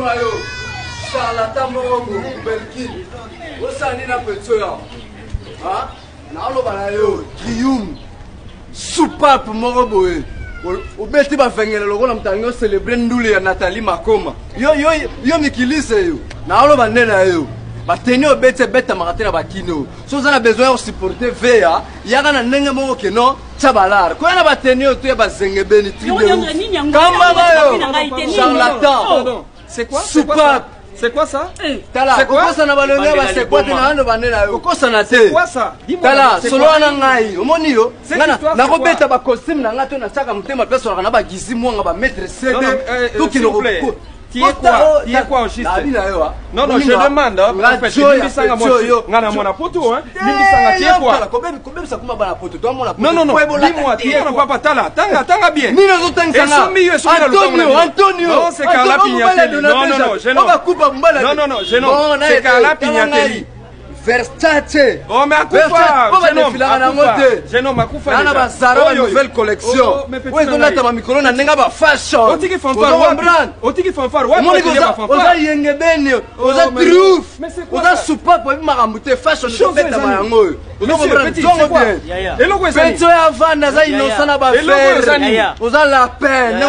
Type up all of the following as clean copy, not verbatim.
Mayo, Charlatan Morongo, Belkin, Osanina Petsoya, Nalo Balayo, Guillaume, Soupape Moroboe, au Betty Bafengel, le rôle de célébrer Ndoulé et Nathalie Makoma. Yo Mikilise, Nalo Banena. Bateni au bête bête maraté na bakino. Si vous avez besoin de supporter VA, il y a un nengo qui non tabalar. Quand on a bateni au tué bazenge beni. Charlatan. C'est quoi? Soupape. C'est quoi ça? Tala. C'est quoi ça na balonné c'est quoi na hando banena yo. Ko ça na te. C'est quoi ça? Tala. Solo na ngai. Omoni yo. Na ko beta ba costume na ngato na saka mutema peso na ba gizi mwanga ba mettre CD. Tout qui le Qui est quoi au juste? Non, non, je demande. En fait, non, non, non, dis-moi, tu es papa, t'as bien. Antonio. Non, c'est Carla Pignatelli. Non, non, non, je non, c'est Carla Pignatelli. Versace. Oh, mais à quoi? Je n'ai pas Zara nouvelle collection. Oui, on a ta micro, on a pas fashion. On dit qu'il faut faire on dit qu'il faut faire on a yengebeni, on a truffe, on a soupape pour maramouté fashion. On a mayango. On a petit bien. Et le quoi ça? Petit avant, naza innocent na ba faire. On a la peine.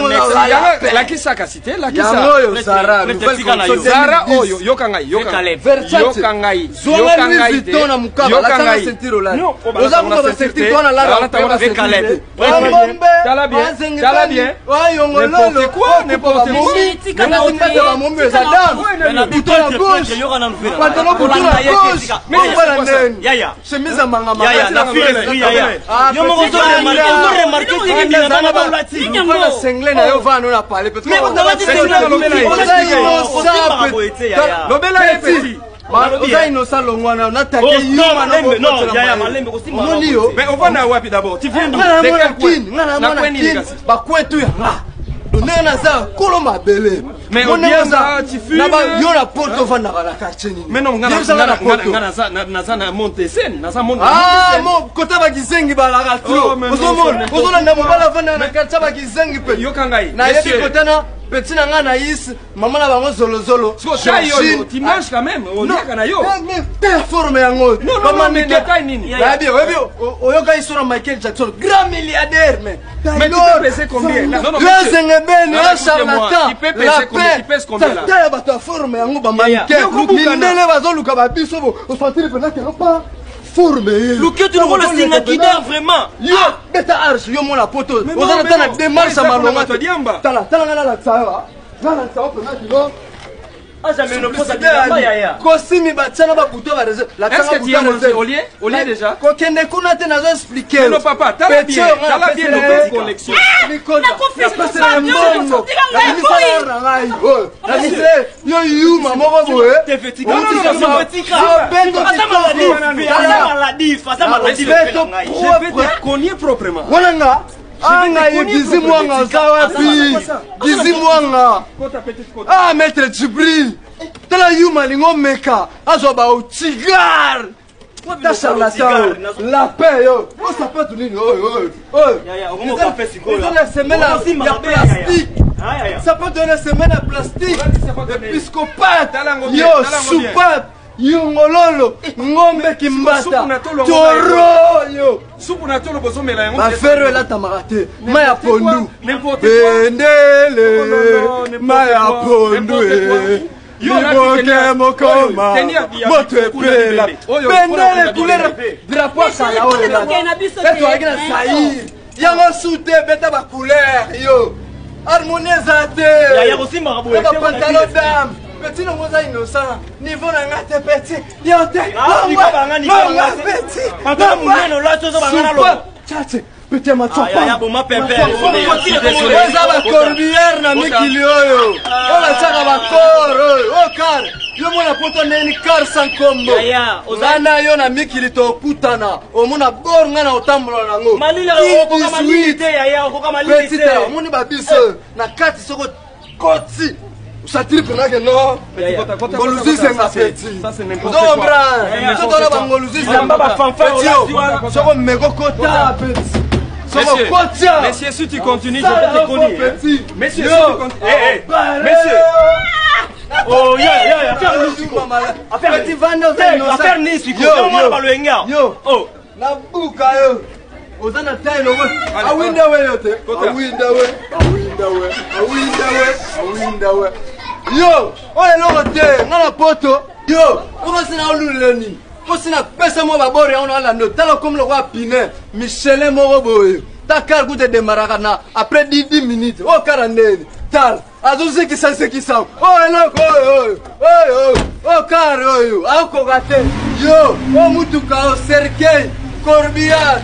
La qui ça cité? La qui ça? Zara nouvelle collection. Zara oh yo kangai, yo kangai. Yo kangai. Tona mukaba la tanga sentiro la. Oza mukaba sentiro na la avec Caleb. Tala bien. Tala bien. Ouais, n'importe quoi, n'importe quoi. Kana ukata ba mombe za dame. Bouton à gauche. Pantalon bouton à gauche. Mais voilà nen. Yaya. Chemise à mangama. Yaya, la fille yaya. Yo mo zo remarquer que ni na ba ulati. Voilà sengle na yo va no na parler parce que on a dit le bel est petit. Oza innocent longwana na take yuma non yaya malembe ko simba mais on va na wapi d'abord tu viens de quel coin na kwini ba kwetu ya Nana za koloma bele. Mais on dit ça tu fumes. Na ba yo na porto va na la quartier ni. Mais non ngana na monte scène, na monte. Ah mon kota ba kizengi ba la ratro. Ozomona na mo bala vana na quartier ba kizengi pe. Yo kangai. Na yebi kota na petit na ngana is mama na bango zolo. Tu manges quand même. On dit kana yo. Mais performe yango. Comment mais détail nini? Ya bien, oyoka isura Michael Jackson, grand milliardaire mais. Mais tu peux peser combien? Non non. Ben, charlatan. Tu peux peser combien? Tu pèses combien là? Taya bata forme yango ba mannequin. Minele bazo luka ba biso bo. O sentir pena que non pas forme. Luka tu le singa kidar vraiment. Yo, beta arche yo mona poto. O za na démarche malonga to diamba. Tala ngala la tsaya. Ngala tsaya pena que non. Ah jamais ne pose à yaya. Kosimi batana ba buto ba réserve. La est-ce que tu as mangé au lieu déjà? Ko kende kuna te nazo expliquer. Non papa, t'as bien notre collection. Na confiance c'est un bon. La mise yo you mama ba boe. T'es fatigué. Ça maladie. Je vais te cogner proprement. Voilà. Anga yigizi mwanga zawapi. Gizi mwanga. Ah maître Djibril. Tala yuma lingo meka. Azoba au tigar. Ta charlatan. La paix yo. On s'appelle tout nini. Yaya, on va faire sigo là. La semaine à plastique. Ça peut donner semaine à plastique. Épiscopate. Yo soupape. Yongololo, ngombe kimbata, toro yo. Supu na tolo bozo mela yango. Ma ferro la tamarate, maya pondu. N'importe quoi. Bendele, maya pondu. Yo moke mokoma. Moto pela. Bendele couleur drapeau sala ola. Eto agina saï. Yango soute beta ba couleur yo. Harmonisate. Ya ko simba kabwe. Ba pantalon dame. Petit non moza innocent niveau na ngate petit yote petit papa muneno la tozo bangana lo chache petit macho ya boma pepe oza ba corbière na mikili oyo ola chaka ba koro o car yo mona poto neni car sans combo ozana yo na mikili to kutana omona bor ngana otambola nango malila ko kama malite ya ko kama malite petit omoni ba biso na kati soko koti. Ça tripe là que non. Ngoluzi c'est ma petite. Ça c'est n'importe quoi. Non bra. Ça doit pas ngoluzi c'est pas fanfare là. Ça comme mego kota petit. Messieurs, si tu continues, je vais te cogner. Messieurs, si tu continues. Messieurs. Oh, affaire ni siko. Yo. Oh. Na buka yo. Ozana tayo ngo. Awinda we yote. Awinda we. Yo, oye no te, ngala poto. Yo, oko sina oluleni. Ko sina pesa mo babori on ala no. Tala comme le roi Pinet, Michelin mo boye. Ta car goûte de maracana après 10 minutes. Oh carandeni. Tal. Azuzi ki sanse ki sa. Oh no, oh car yo. Ako gate. Yo, o mutuka o cerquei. Corbiat.